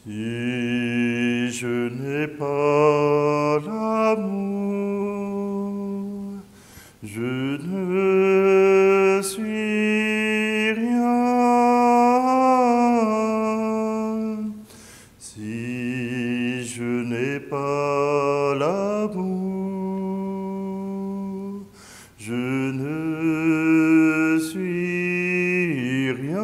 Si je n'ai pas l'amour, je ne suis rien. Si je n'ai pas l'amour, je ne suis rien.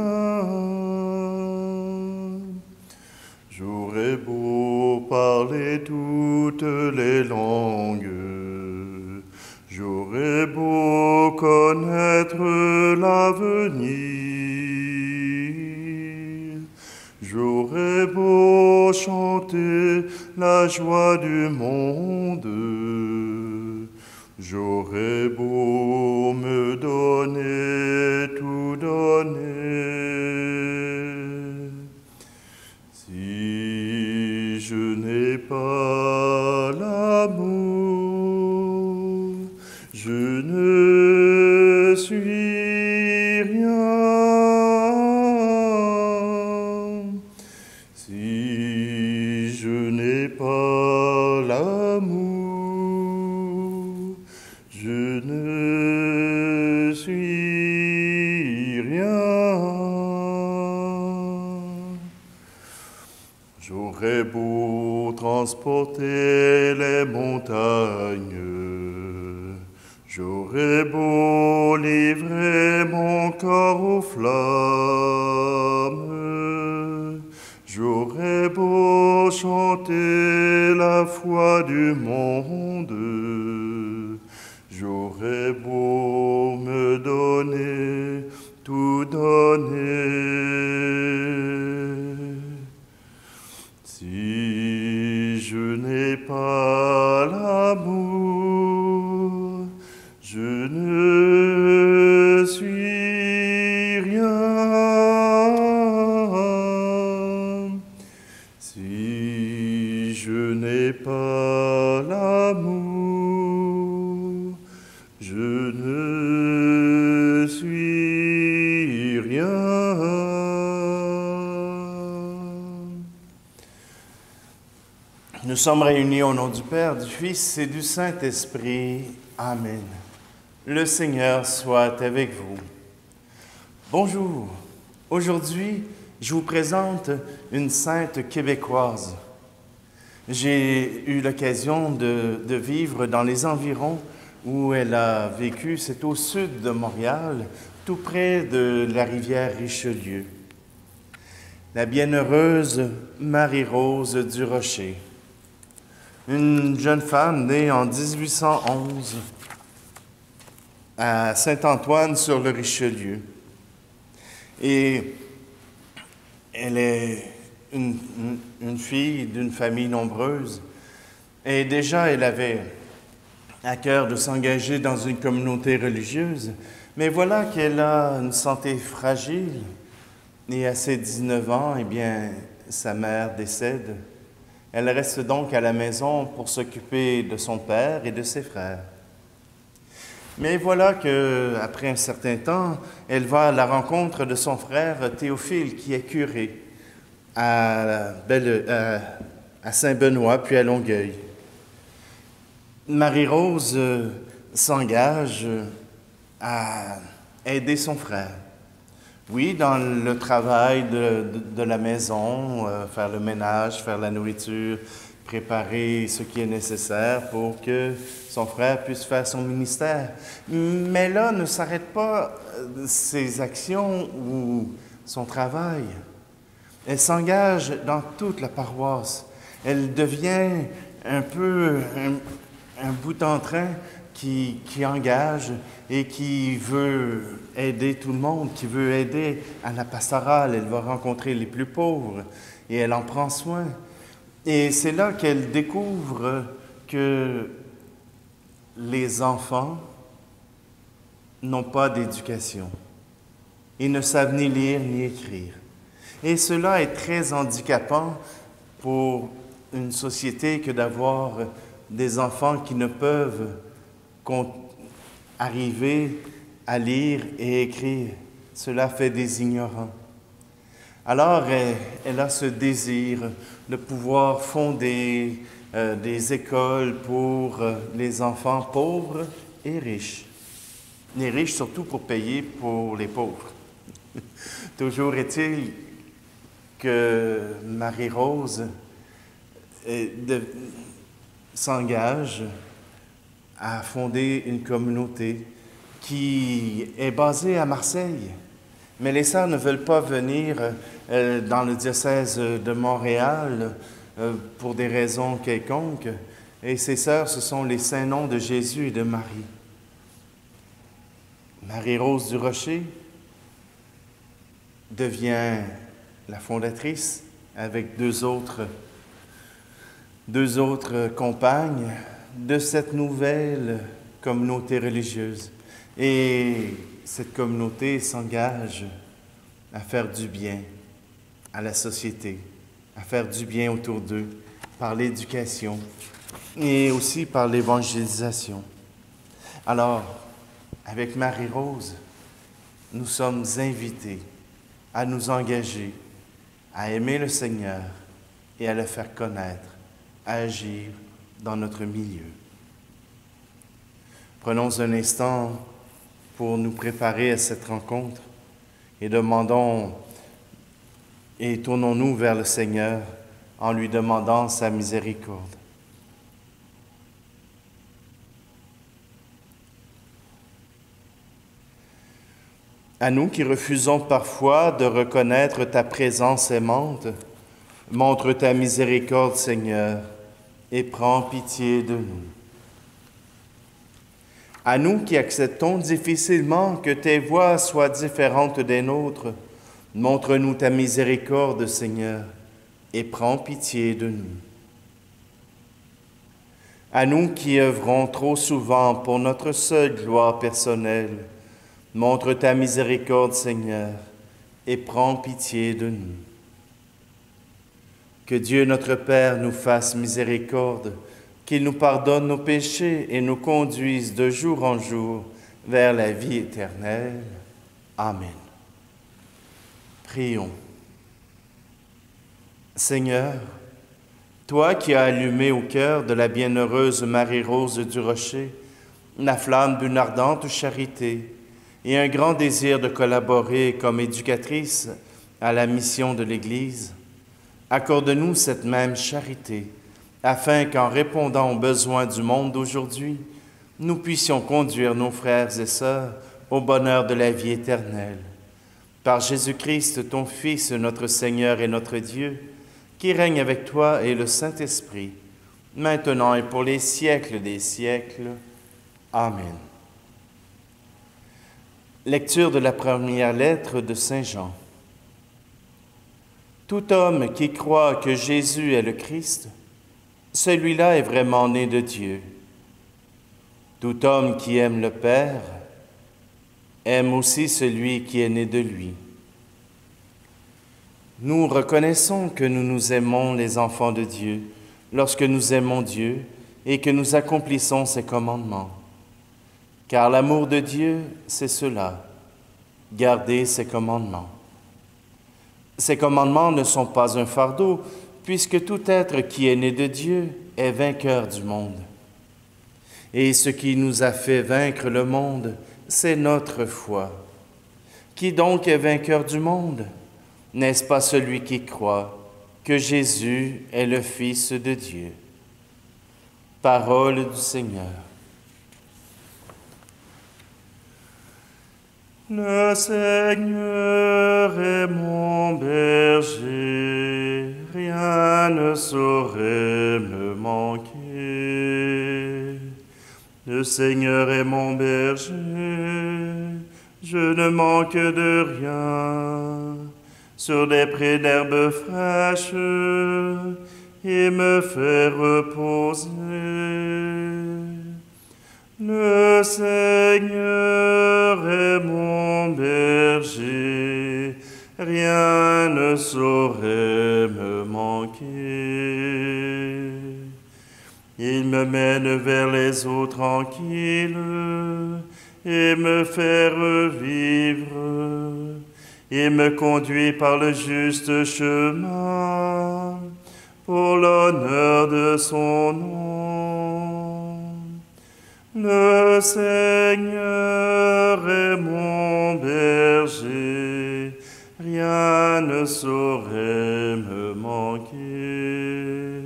J'aurais beau parler toutes les langues, j'aurais beau connaître l'avenir, j'aurais beau chanter la joie du monde, j'aurais beau me donner, tout donner. Si je n'ai pas l'amour, je ne suis rien. Si je n'ai pas l'amour, je ne suis rien. J'aurais beau transporter les montagnes, j'aurais beau livrer mon corps aux flammes, j'aurais beau chanter la foi du monde, j'aurais beau me donner, tout donner. Si je n'ai pas l'amour, je ne suis rien. Si je n'ai pas l'amour, je ne suis rien. Nous sommes réunis au nom du Père, du Fils et du Saint-Esprit. Amen. Le Seigneur soit avec vous. Bonjour. Aujourd'hui, je vous présente une sainte québécoise. J'ai eu l'occasion de vivre dans les environs où elle a vécu. C'est au sud de Montréal, tout près de la rivière Richelieu. La bienheureuse Marie-Rose Durocher. Une jeune femme née en 1811 à Saint-Antoine-sur-le-Richelieu. Et elle est une fille d'une famille nombreuse. Et déjà, elle avait à cœur de s'engager dans une communauté religieuse. Mais voilà qu'elle a une santé fragile. Et à ses 19 ans, eh bien, sa mère décède. Elle reste donc à la maison pour s'occuper de son père et de ses frères. Mais voilà qu'après un certain temps, elle va à la rencontre de son frère Théophile, qui est curé à Saint-Benoît, puis à Longueuil. Marie-Rose s'engage à aider son frère. Oui, dans le travail de la maison, faire le ménage, faire la nourriture, préparer ce qui est nécessaire pour que son frère puisse faire son ministère. Mais là ne s'arrête pas ses actions ou son travail. Elle s'engage dans toute la paroisse. Elle devient un peu un bout en train qui engage et qui veut aider tout le monde, qui veut aider à la pastorale. Elle va rencontrer les plus pauvres et elle en prend soin. Et c'est là qu'elle découvre que les enfants n'ont pas d'éducation. Ils ne savent ni lire ni écrire. Et cela est très handicapant pour une société que d'avoir des enfants qui ne peuvent arriver à lire et écrire. Cela fait des ignorants. Alors, elle a ce désir de pouvoir fonder des écoles pour les enfants pauvres et riches. Les riches surtout pour payer pour les pauvres. Toujours est-il que Marie-Rose s'engage à fonder une communauté qui est basée à Marseille. Mais les sœurs ne veulent pas venir dans le diocèse de Montréal pour des raisons quelconques. Et ces sœurs, ce sont les saints noms de Jésus et de Marie. Marie-Rose du Rocher devient la fondatrice avec deux autres compagnes de cette nouvelle communauté religieuse. Et cette communauté s'engage à faire du bien à la société, à faire du bien autour d'eux par l'éducation et aussi par l'évangélisation. Alors, avec Marie-Rose, nous sommes invités à nous engager, à aimer le Seigneur et à le faire connaître, à agir dans notre milieu. Prenons un instant pour nous préparer à cette rencontre et tournons-nous vers le Seigneur en lui demandant sa miséricorde. À nous qui refusons parfois de reconnaître ta présence aimante, montre ta miséricorde, Seigneur, et prends pitié de nous. À nous qui acceptons difficilement que tes voies soient différentes des nôtres, montre-nous ta miséricorde, Seigneur, et prends pitié de nous. À nous qui œuvrons trop souvent pour notre seule gloire personnelle, montre ta miséricorde, Seigneur, et prends pitié de nous. Que Dieu notre Père nous fasse miséricorde, qu'il nous pardonne nos péchés et nous conduise de jour en jour vers la vie éternelle. Amen. Prions. Seigneur, toi qui as allumé au cœur de la bienheureuse Marie-Rose du Rocher la flamme d'une ardente charité et un grand désir de collaborer comme éducatrice à la mission de l'Église, accorde-nous cette même charité, afin qu'en répondant aux besoins du monde d'aujourd'hui, nous puissions conduire nos frères et sœurs au bonheur de la vie éternelle. Par Jésus-Christ, ton Fils, notre Seigneur et notre Dieu, qui règne avec toi et le Saint-Esprit, maintenant et pour les siècles des siècles. Amen. Lecture de la première lettre de Saint Jean. Tout homme qui croit que Jésus est le Christ, celui-là est vraiment né de Dieu. Tout homme qui aime le Père aime aussi celui qui est né de lui. Nous reconnaissons que nous nous aimons les enfants de Dieu lorsque nous aimons Dieu et que nous accomplissons ses commandements. Car l'amour de Dieu, c'est cela, garder ses commandements. Ces commandements ne sont pas un fardeau, puisque tout être qui est né de Dieu est vainqueur du monde. Et ce qui nous a fait vaincre le monde, c'est notre foi. Qui donc est vainqueur du monde? N'est-ce pas celui qui croit que Jésus est le Fils de Dieu? Parole du Seigneur. Le Seigneur est mon berger, rien ne saurait me manquer. Le Seigneur est mon berger, je ne manque de rien. Sur des prés d'herbes fraîches, il me fait reposer. Le Seigneur est mon berger, rien ne saurait me manquer. Il me mène vers les eaux tranquilles et me fait revivre. Il me conduit par le juste chemin, pour l'honneur de son nom. Le Seigneur est mon berger, rien ne saurait me manquer.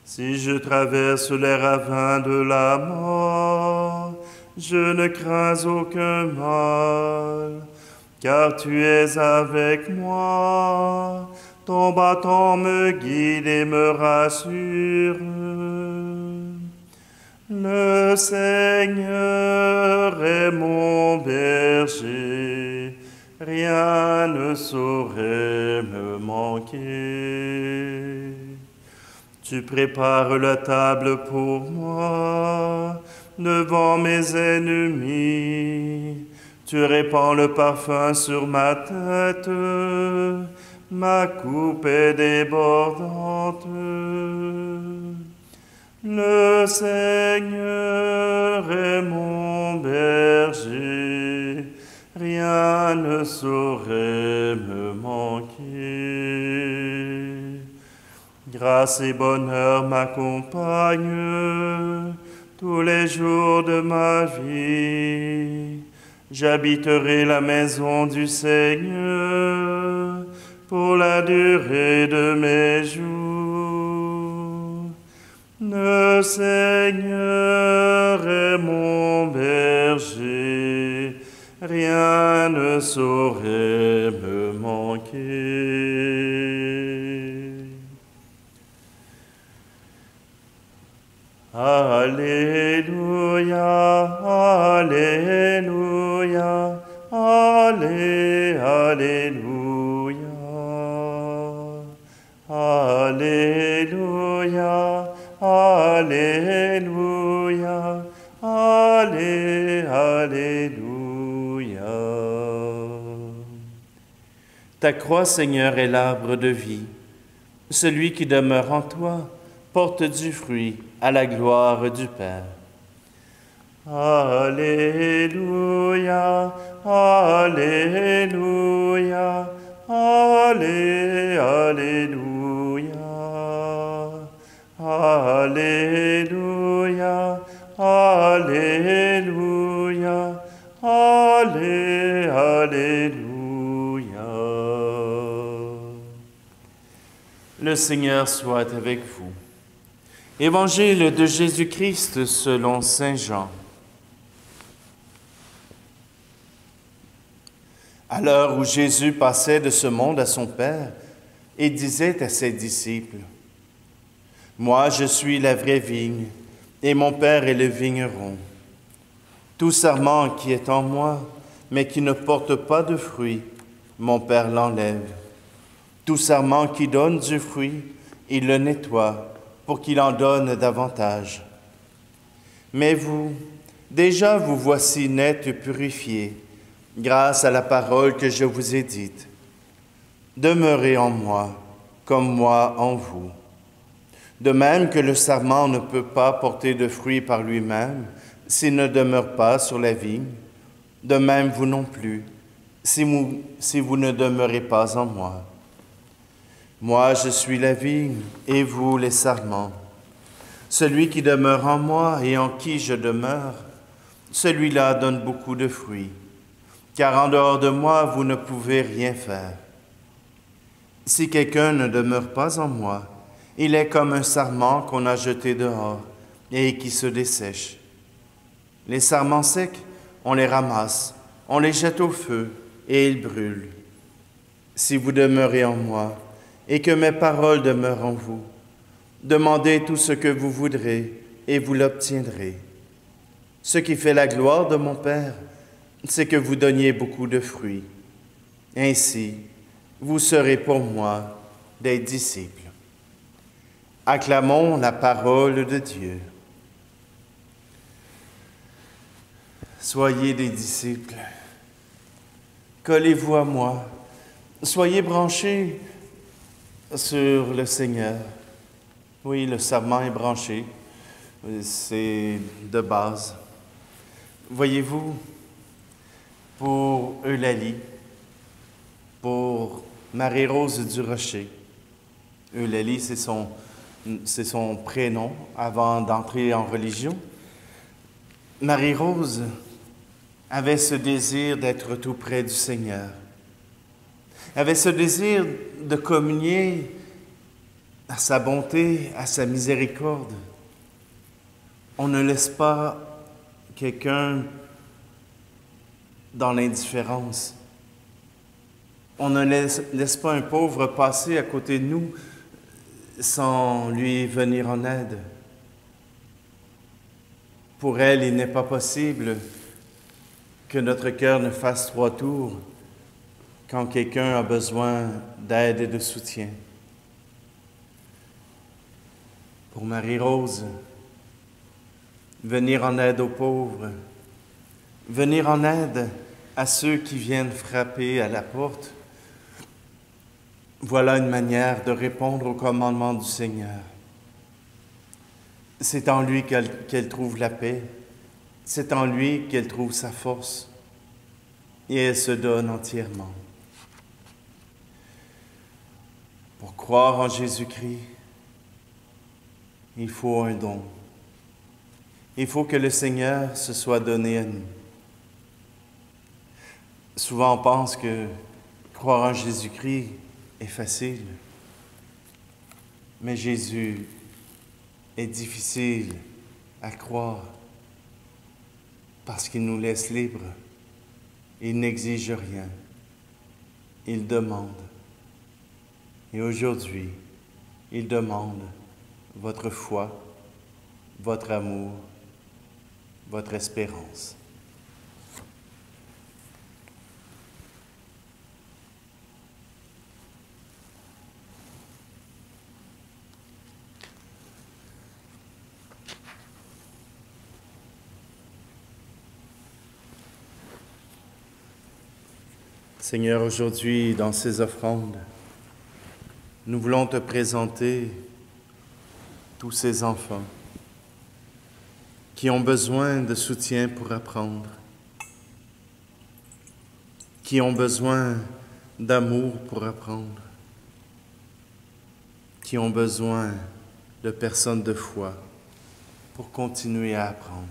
Si je traverse les ravins de la mort, je ne crains aucun mal, car tu es avec moi, ton bâton me guide et me rassure. Le Seigneur est mon berger, rien ne saurait me manquer. Tu prépares la table pour moi, devant mes ennemis. Tu répands le parfum sur ma tête, ma coupe est débordante. Le Seigneur est mon berger, rien ne saurait me manquer. Grâce et bonheur m'accompagnent tous les jours de ma vie. J'habiterai la maison du Seigneur pour la durée de mes jours. Le Seigneur est mon berger, rien ne saurait me manquer. Alléluia, Alléluia, Alléluia, Alléluia, Alléluia, Alléluia. Ta croix, Seigneur, est l'arbre de vie. Celui qui demeure en toi porte du fruit à la gloire du Père. Alléluia, Alléluia, Alléluia, Alléluia, Alléluia, Alléluia. Le Seigneur soit avec vous. Évangile de Jésus-Christ selon saint Jean. À l'heure où Jésus passait de ce monde à son Père, il disait à ses disciples, « Moi, je suis la vraie vigne, et mon Père est le vigneron. Tout sarment qui est en moi, mais qui ne porte pas de fruit, mon Père l'enlève. Tout sarment qui donne du fruit, il le nettoie, pour qu'il en donne davantage. Mais vous, déjà vous voici nets et purifiés, grâce à la parole que je vous ai dite. Demeurez en moi, comme moi en vous. De même que le sarment ne peut pas porter de fruits par lui-même, s'il ne demeure pas sur la vigne, de même vous non plus, si vous ne demeurez pas en moi. Moi, je suis la vigne, et vous les sarments. Celui qui demeure en moi et en qui je demeure, celui-là donne beaucoup de fruits, car en dehors de moi, vous ne pouvez rien faire. Si quelqu'un ne demeure pas en moi, il est comme un sarment qu'on a jeté dehors et qui se dessèche. Les sarments secs, on les ramasse, on les jette au feu et ils brûlent. Si vous demeurez en moi, et que mes paroles demeurent en vous. Demandez tout ce que vous voudrez, et vous l'obtiendrez. Ce qui fait la gloire de mon Père, c'est que vous donniez beaucoup de fruits. Ainsi, vous serez pour moi des disciples. Acclamons la parole de Dieu. Soyez des disciples. Collez-vous à moi. Soyez branchés sur le Seigneur. Oui, le sarment est branché. C'est de base. Voyez-vous, pour Eulalie, pour Marie-Rose du Rocher. Eulalie, c'est son prénom avant d'entrer en religion. Marie-Rose avait ce désir d'être tout près du Seigneur, avait ce désir de communier à sa bonté, à sa miséricorde. On ne laisse pas quelqu'un dans l'indifférence. On ne laisse pas un pauvre passer à côté de nous sans lui venir en aide. Pour elle, il n'est pas possible que notre cœur ne fasse 3 tours quand quelqu'un a besoin d'aide et de soutien. Pour Marie-Rose, venir en aide aux pauvres, venir en aide à ceux qui viennent frapper à la porte, voilà une manière de répondre au commandement du Seigneur. C'est en lui qu'elle trouve la paix, c'est en lui qu'elle trouve sa force, et elle se donne entièrement. Pour croire en Jésus-Christ, il faut un don. Il faut que le Seigneur se soit donné à nous. Souvent, on pense que croire en Jésus-Christ est facile, mais Jésus est difficile à croire parce qu'il nous laisse libres. Il n'exige rien. Il demande. Et aujourd'hui, il demande votre foi, votre amour, votre espérance. Seigneur, aujourd'hui, dans ces offrandes, nous voulons te présenter tous ces enfants qui ont besoin de soutien pour apprendre, qui ont besoin d'amour pour apprendre, qui ont besoin de personnes de foi pour continuer à apprendre.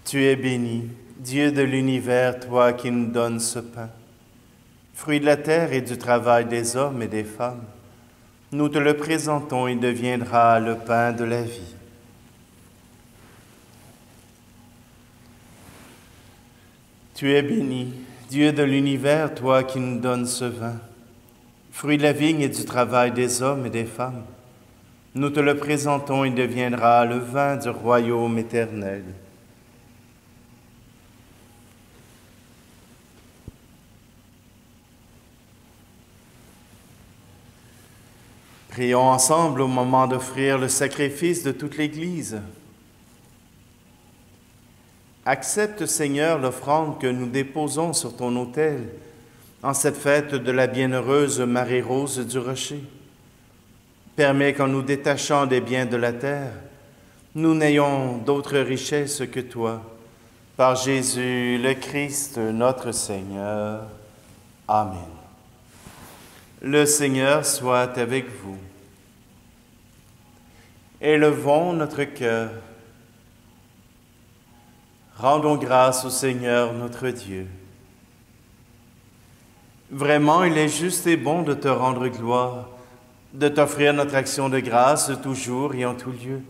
Tu es béni, Dieu de l'univers, toi qui nous donnes ce pain, fruit de la terre et du travail des hommes et des femmes. Nous te le présentons, il deviendra le pain de la vie. Tu es béni, Dieu de l'univers, toi qui nous donnes ce vin, fruit de la vigne et du travail des hommes et des femmes. Nous te le présentons, il deviendra le vin du royaume éternel. Prions ensemble au moment d'offrir le sacrifice de toute l'Église. Accepte, Seigneur, l'offrande que nous déposons sur ton autel en cette fête de la bienheureuse Marie-Rose du Rocher. Permets qu'en nous détachant des biens de la terre, nous n'ayons d'autre richesse que toi. Par Jésus le Christ, notre Seigneur. Amen. Le Seigneur soit avec vous. Élevons notre cœur. Rendons grâce au Seigneur notre Dieu. Vraiment, il est juste et bon de te rendre gloire, de t'offrir notre action de grâce toujours et en tout lieu.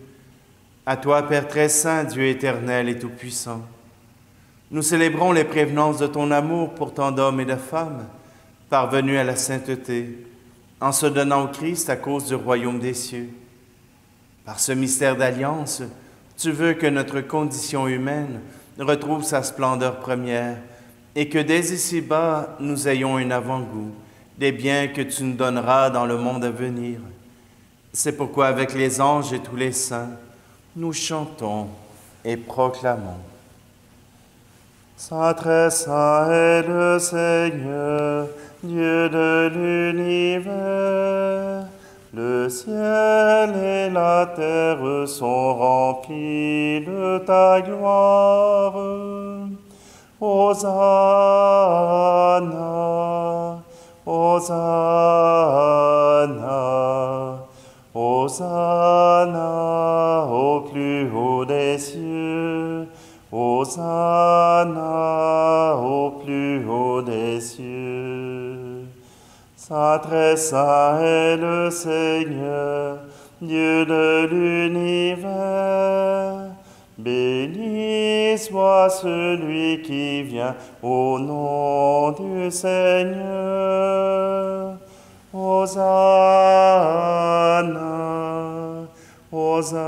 À toi, Père très saint, Dieu éternel et tout-puissant, nous célébrons les prévenances de ton amour pour tant d'hommes et de femmes, parvenus à la sainteté, en se donnant au Christ à cause du royaume des cieux. Par ce mystère d'alliance, tu veux que notre condition humaine retrouve sa splendeur première et que dès ici-bas, nous ayons un avant-goût des biens que tu nous donneras dans le monde à venir. C'est pourquoi, avec les anges et tous les saints, nous chantons et proclamons. Saint, très saint est le Seigneur, Dieu de l'univers. Le ciel et la terre sont remplis de ta gloire. Hosanna, Hosanna, Hosanna au plus haut des cieux, Hosanna au plus haut des cieux. Saint très saint est le Seigneur, Dieu de l'univers. Béni soit celui qui vient au nom du Seigneur. Hosanna, Hosanna,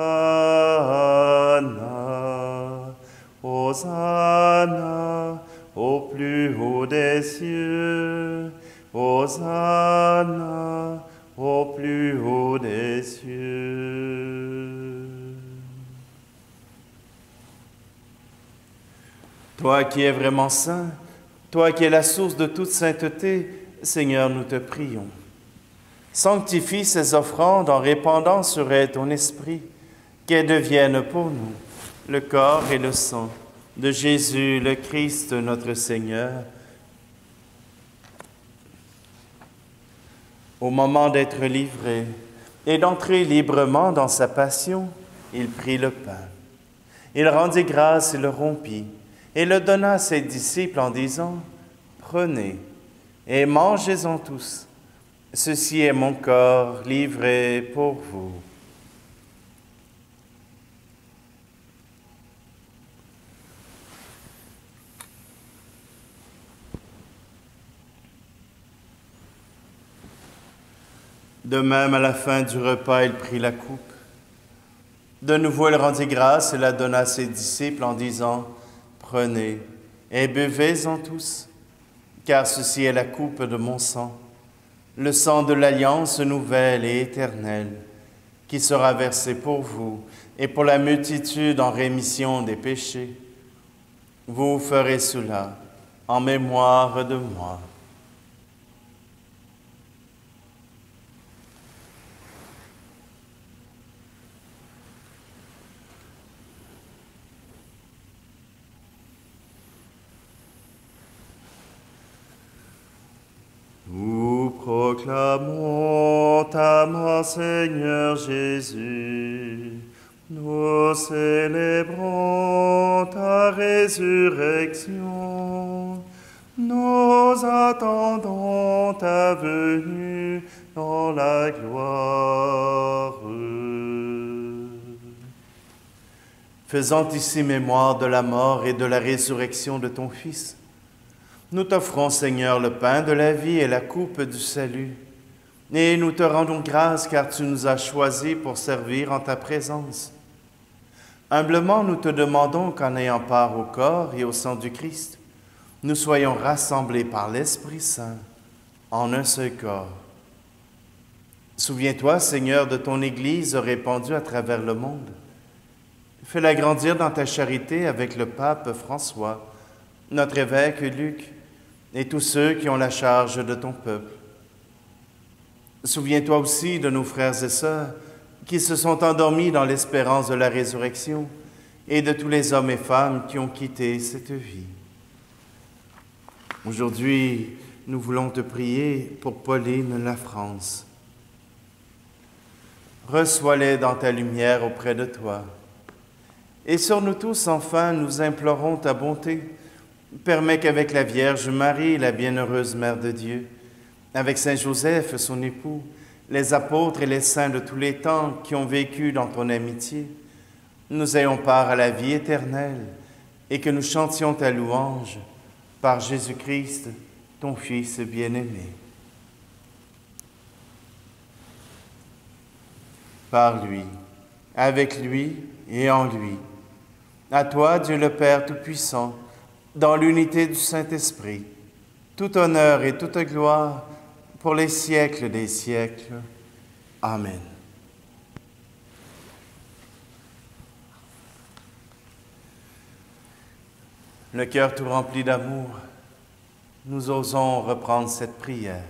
Hosanna au plus haut des cieux. Hosanna au plus haut des cieux. Toi qui es vraiment saint, toi qui es la source de toute sainteté, Seigneur, nous te prions. Sanctifie ces offrandes en répandant sur elles ton esprit, qu'elles deviennent pour nous le corps et le sang de Jésus, le Christ, notre Seigneur. Au moment d'être livré et d'entrer librement dans sa passion, il prit le pain. Il rendit grâce et le rompit, et le donna à ses disciples en disant, « Prenez et mangez-en tous. Ceci est mon corps livré pour vous. » De même, à la fin du repas, il prit la coupe. De nouveau, il rendit grâce et la donna à ses disciples en disant, « Prenez et buvez-en tous, car ceci est la coupe de mon sang, le sang de l'alliance nouvelle et éternelle, qui sera versé pour vous et pour la multitude en rémission des péchés. Vous ferez cela en mémoire de moi. » Nous proclamons ta mort, Seigneur Jésus. Nous célébrons ta résurrection. Nous attendons ta venue dans la gloire. Faisant ici mémoire de la mort et de la résurrection de ton Fils, nous t'offrons, Seigneur, le pain de la vie et la coupe du salut. Et nous te rendons grâce car tu nous as choisis pour servir en ta présence. Humblement, nous te demandons qu'en ayant part au corps et au sang du Christ, nous soyons rassemblés par l'Esprit Saint en un seul corps. Souviens-toi, Seigneur, de ton Église répandue à travers le monde. Fais-la grandir dans ta charité avec le pape François, notre évêque Luc, et tous ceux qui ont la charge de ton peuple. Souviens-toi aussi de nos frères et sœurs qui se sont endormis dans l'espérance de la résurrection et de tous les hommes et femmes qui ont quitté cette vie. Aujourd'hui, nous voulons te prier pour Pauline La France. Reçois-les dans ta lumière auprès de toi. Et sur nous tous, enfin, nous implorons ta bonté. Permets qu'avec la Vierge Marie, la bienheureuse Mère de Dieu, avec Saint Joseph, son époux, les apôtres et les saints de tous les temps qui ont vécu dans ton amitié, nous ayons part à la vie éternelle et que nous chantions ta louange par Jésus-Christ, ton Fils bien-aimé. Par lui, avec lui et en lui, à toi, Dieu le Père Tout-Puissant, dans l'unité du Saint-Esprit, tout honneur et toute gloire pour les siècles des siècles. Amen. Le cœur tout rempli d'amour, nous osons reprendre cette prière.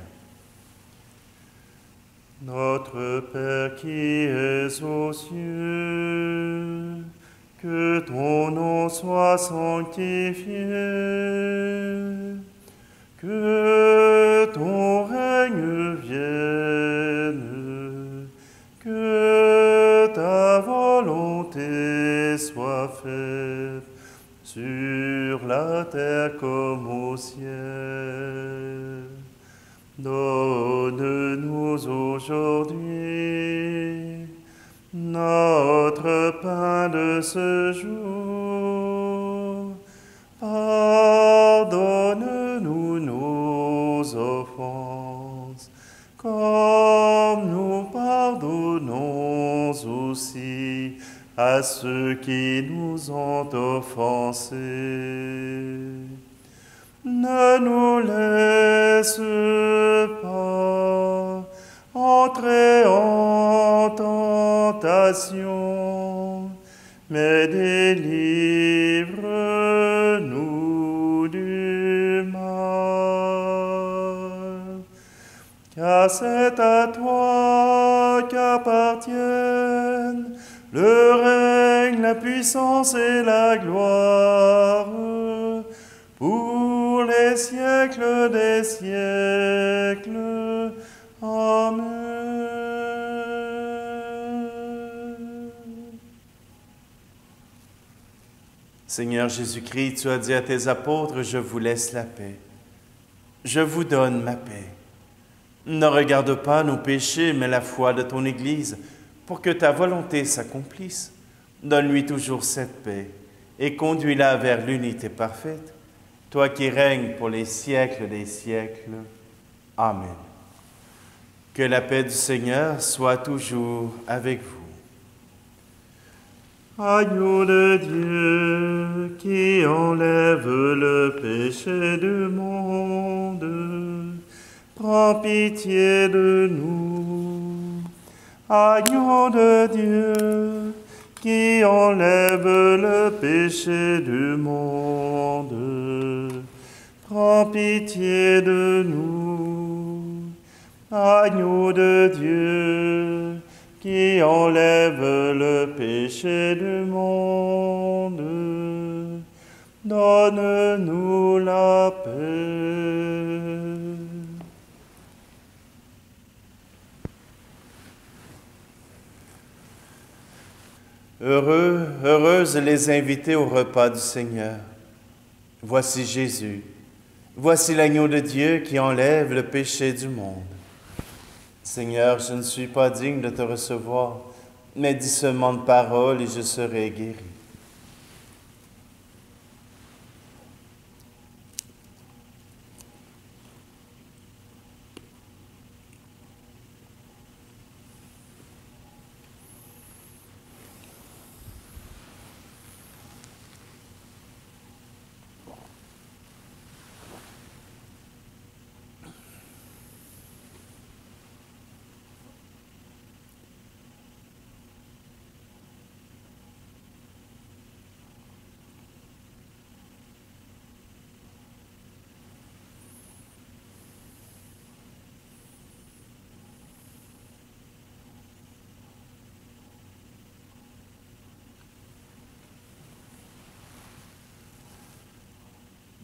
Notre Père qui es aux cieux, Que ton nom soit sanctifié, que ton règne vienne, que ta volonté soit faite sur la terre comme au ciel. Donne-nous aujourd'hui notre pain de ce jour. Pardonne-nous nos offenses, comme nous pardonnons aussi à ceux qui nous ont offensés. Ne nous laisse pas entrer en tentation, mais délivre-nous du mal. Car c'est à toi qu'appartiennent le règne, la puissance et la gloire, pour les siècles des siècles. Amen. Seigneur Jésus-Christ, tu as dit à tes apôtres, je vous laisse la paix. Je vous donne ma paix. Ne regarde pas nos péchés, mais la foi de ton Église, pour que ta volonté s'accomplisse. Donne-lui toujours cette paix et conduis-la vers l'unité parfaite. Toi qui règnes pour les siècles des siècles. Amen. Que la paix du Seigneur soit toujours avec vous. Agneau de Dieu qui enlève le péché du monde, prends pitié de nous. Agneau de Dieu qui enlève le péché du monde, prends pitié de nous. Agneau de Dieu, qui enlève le péché du monde, donne-nous la paix. Heureuses les invités au repas du Seigneur. Voici Jésus. Voici l'agneau de Dieu qui enlève le péché du monde. Seigneur, je ne suis pas digne de te recevoir, mais dis seulement de parole et je serai guéri.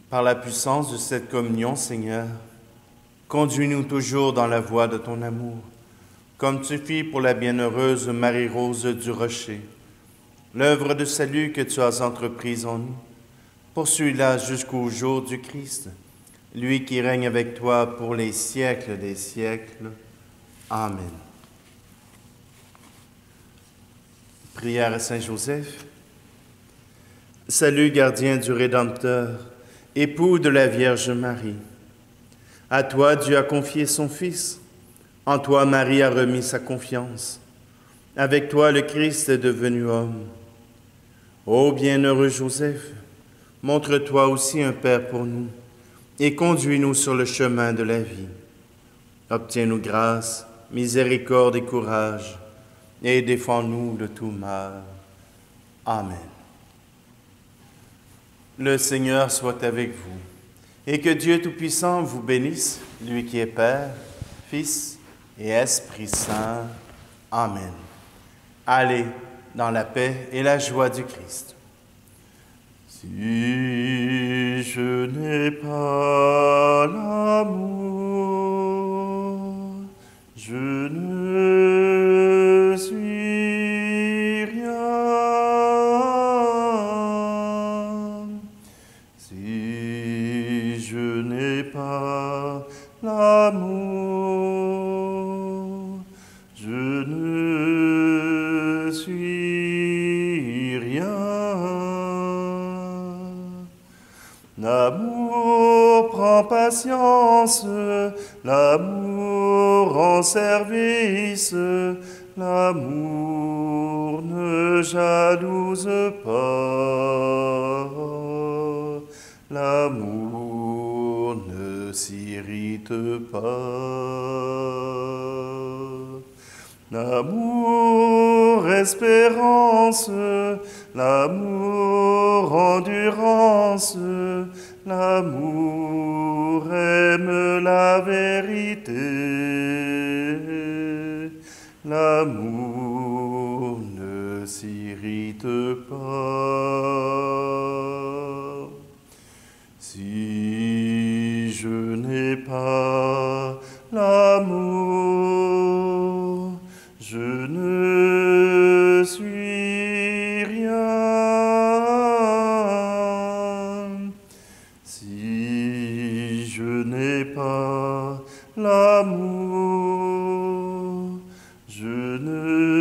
Par la puissance de cette communion, Seigneur, conduis-nous toujours dans la voie de ton amour, comme tu fis pour la bienheureuse Marie-Rose du Rocher. L'œuvre de salut que tu as entreprise en nous, poursuis-la jusqu'au jour du Christ, lui qui règne avec toi pour les siècles des siècles. Amen. Prière à Saint Joseph. Salut, gardien du Rédempteur, époux de la Vierge Marie. À toi, Dieu a confié son Fils. En toi, Marie a remis sa confiance. Avec toi, le Christ est devenu homme. Ô bienheureux Joseph, montre-toi aussi un Père pour nous et conduis-nous sur le chemin de la vie. Obtiens-nous grâce, miséricorde et courage, et défends-nous de tout mal. Amen. Le Seigneur soit avec vous, et que Dieu Tout-Puissant vous bénisse, lui qui est Père, Fils et Esprit Saint. Amen. Allez, dans la paix et la joie du Christ. Si je n'ai pas l'amour, je ne suis rien. Si je n'ai pas l'amour, je ne suis rien. L'amour prend patience, l'amour rend service, l'amour ne jalouse pas, l'amour ne s'irrite pas. L'amour, espérance, l'amour, endurance, l'amour aime la vérité, l'amour ne s'irrite pas. Si je n'ai pas l'amour, je ne suis rien. Si je n'ai pas l'amour, je ne